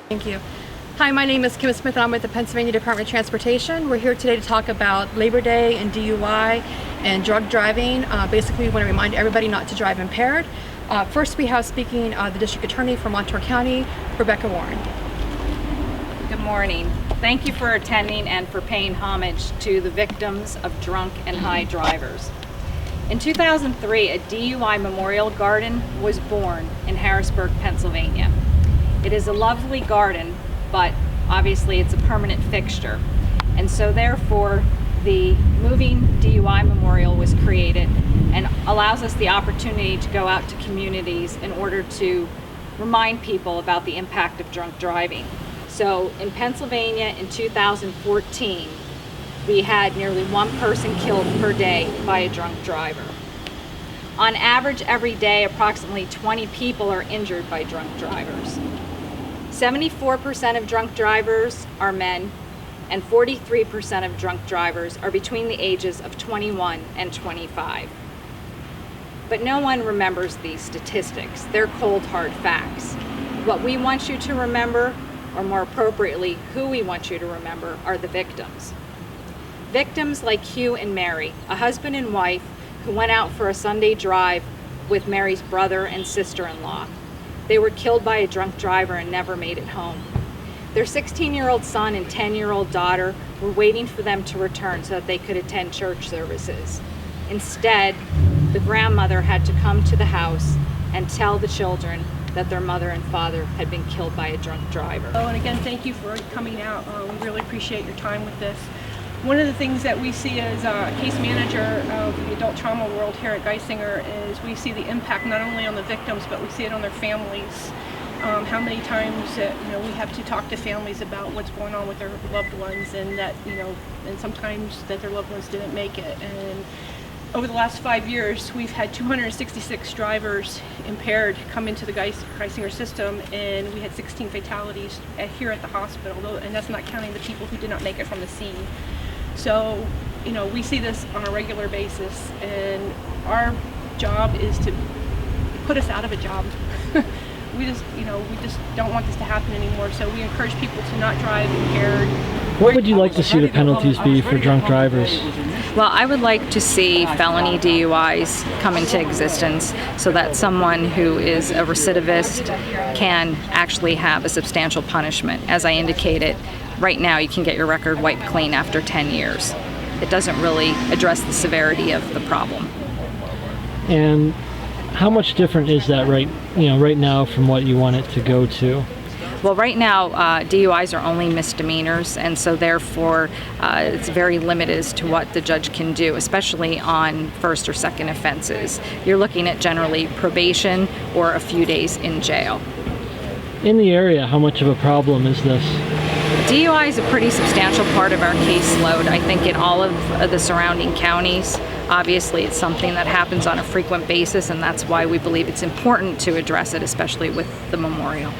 Thank you. Hi, my name is Kim Smith and I'm with the Pennsylvania Department of Transportation. We're here today to talk about Labor Day and DUI and drug driving. Basically, we want to remind everybody not to drive impaired. First, we have speaking the District Attorney for Montour County, Rebecca Warren. Good morning. Thank you for attending and for paying homage to the victims of drunk and high drivers. In 2003, a DUI Memorial Garden was born in Harrisburg, Pennsylvania. It is a lovely garden, but obviously it's a permanent fixture. And so therefore, the moving DUI Memorial was created and allows us the opportunity to go out to communities in order to remind people about the impact of drunk driving. So in Pennsylvania in 2014, we had nearly one person killed per day by a drunk driver. On average, every day, approximately 20 people are injured by drunk drivers. 74% of drunk drivers are men, and 43% of drunk drivers are between the ages of 21 and 25. But no one remembers these statistics. They're cold, hard facts. What we want you to remember, or more appropriately, who we want you to remember, are the victims. Victims like Hugh and Mary, a husband and wife who went out for a Sunday drive with Mary's brother and sister-in-law. They were killed by a drunk driver and never made it home. Their 16-year-old son and 10-year-old daughter were waiting for them to return so that they could attend church services. Instead, the grandmother had to come to the house and tell the children that their mother and father had been killed by a drunk driver. Oh, and again, thank you for coming out. We really appreciate your time with this. One of the things that we see as a case manager of the adult trauma world here at Geisinger is we see the impact not only on the victims, but we see it on their families. How many times we have to talk to families about what's going on with their loved ones, and that and sometimes that their loved ones didn't make it. And over the last 5 years, we've had 266 drivers impaired come into the Geisinger system, and we had 16 fatalities here at the hospital, and that's not counting the people who did not make it from the scene. So, we see this on a regular basis, and our job is to put us out of a job. we just don't want this to happen anymore, so we encourage people to not drive impaired. What would you like to see the penalties be for drunk drivers? Well, I would like to see felony DUIs come into existence so that someone who is a recidivist can actually have a substantial punishment. As I indicated, right now you can get your record wiped clean after 10 years. It doesn't really address the severity of the problem. And how much different is that right now from what you want it to go to? Well, right now, DUIs are only misdemeanors, and so therefore it's very limited as to what the judge can do, especially on first or second offenses. You're looking at generally probation or a few days in jail. In the area, how much of a problem is this? DUI is a pretty substantial part of our caseload. I think in all of the surrounding counties. Obviously, it's something that happens on a frequent basis, and that's why we believe it's important to address it, especially with the memorial.